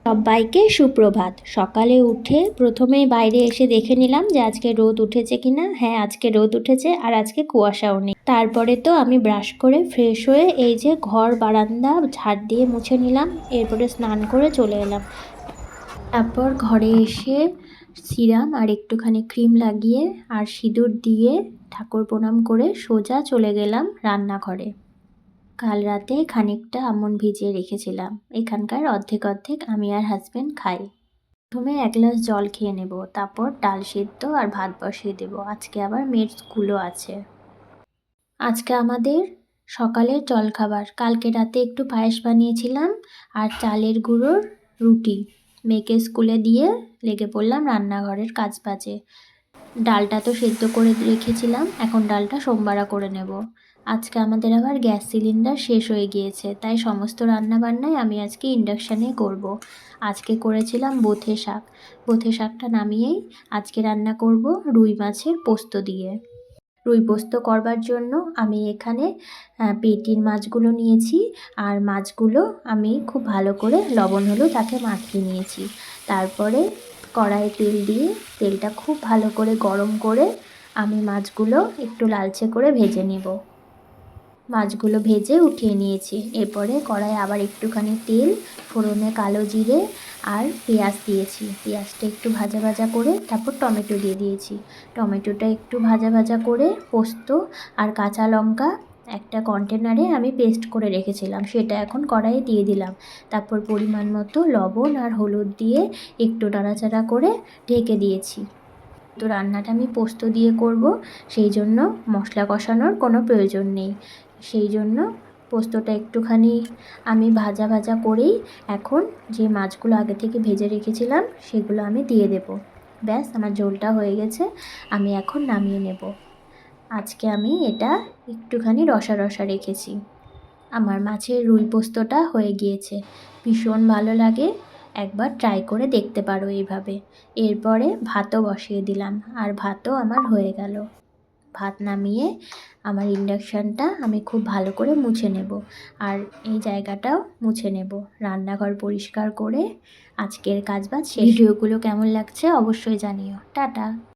সবাইকে সুপ্রভাত। সকালে উঠে প্রথমেই বাইরে এসে দেখে নিলাম যে আজকে রোদ উঠেছে কিনা। হ্যাঁ, আজকে রোদ উঠেছে আর আজকে কুয়াশাও নেই। তারপরে তো আমি ব্রাশ করে ফ্রেশ হয়ে এই যে ঘর বারান্দা ঝাড় দিয়ে মুছে নিলাম। এরপরে স্নান করে চলে এলাম। তারপর ঘরে এসে সিরাম আর একটুখানি ক্রিম লাগিয়ে আর সিঁদুর দিয়ে ঠাকুর প্রণাম করে সোজা চলে গেলাম রান্নাঘরে। কাল রাতে খানিকটা আমন্ড ভিজিয়ে রেখেছিলাম। এখানকার অর্ধেক আমি আর হাজব্যান্ড খাই। প্রথমে 1 গ্লাস জল খেয়ে নেব, তারপর ডাল সিদ্ধ আর ভাত বসিয়ে দেব। আজকে আবার মেয়ের স্কুলও আছে। আজকে আমাদের সকালের জলখাবার, কালকে রাতে একটু পায়েস বানিয়েছিলাম আর চালের গুঁড়োর রুটি। মেয়েকে স্কুলে দিয়ে লেগে পড়লাম রান্নাঘরের কাজবাজে। ডালটা তো সেদ্ধ করে রেখেছিলাম, এখন ডালটা সোমবারা করে নেব। আজকে আমাদের আবার গ্যাস সিলিন্ডার শেষ হয়ে গিয়েছে, তাই সমস্ত রান্নাবান্নাই আমি আজকে ইন্ডাকশানে করব। আজকে করেছিলাম বোথে শাক। বোথে শাকটা নামিয়েই আজকে রান্না করব রুই মাছের পোস্ত দিয়ে। রুই পোস্ত করবার জন্য আমি এখানে পেটির মাছগুলো নিয়েছি আর মাছগুলো আমি খুব ভালো করে লবণ হলুদ তাকে মাখিয়ে নিয়েছি। তারপরে কড়াইয়ে তেল দিয়ে তেলটা খুব ভালো করে গরম করে আমি মাছগুলো একটু লালচে করে ভেজে নেব। মাছগুলো ভেজে উঠিয়ে নিয়েছি। এরপরে কড়াইয়ে আবার একটুখানি তেল, ফোড়নে কালো জিরে আর পেঁয়াজ দিয়েছি। পেঁয়াজটা একটু ভাজা ভাজা করে তারপর টমেটো দিয়ে দিয়েছি। টমেটোটা একটু ভাজা ভাজা করে পোস্ত আর কাঁচা লঙ্কা একটা কন্টেনারে আমি পেস্ট করে রেখেছিলাম, সেটা এখন কড়াইয়ে দিয়ে দিলাম। তারপর পরিমাণ মতো লবণ আর হলুদ দিয়ে একটু নাড়াচাড়া করে ঢেকে দিয়েছি। তো রান্নাটা আমি পোস্ত দিয়ে করব, সেই জন্য মশলা কষানোর কোনো প্রয়োজন নেই। সেই জন্য পোস্তটা একটুখানি আমি ভাজা ভাজা করেই এখন যে মাছগুলো আগে থেকে ভেজে রেখেছিলাম সেগুলো আমি দিয়ে দেব। ব্যাস, আমার ঝোলটা হয়ে গেছে, আমি এখন নামিয়ে নেব। আজকে আমি এটা একটুখানি রসা রসা রেখেছি। আমার মাছের রুই পোস্তটা হয়ে গিয়েছে, ভীষণ ভালো লাগে। একবার ট্রাই করে দেখতে পারো এইভাবে। এরপরে ভাতও বসিয়ে দিলাম আর ভাতও আমার হয়ে গেল। ভাত নামিয়ে আমার ইন্ডাকশানটা আমি খুব ভালো করে মুছে নেব আর এই জায়গাটাও মুছে নেব। রান্নাঘর পরিষ্কার করে আজকের কাজবাজ শেষ। ভিডিওগুলো কেমন লাগছে অবশ্যই জানিও। টাটা।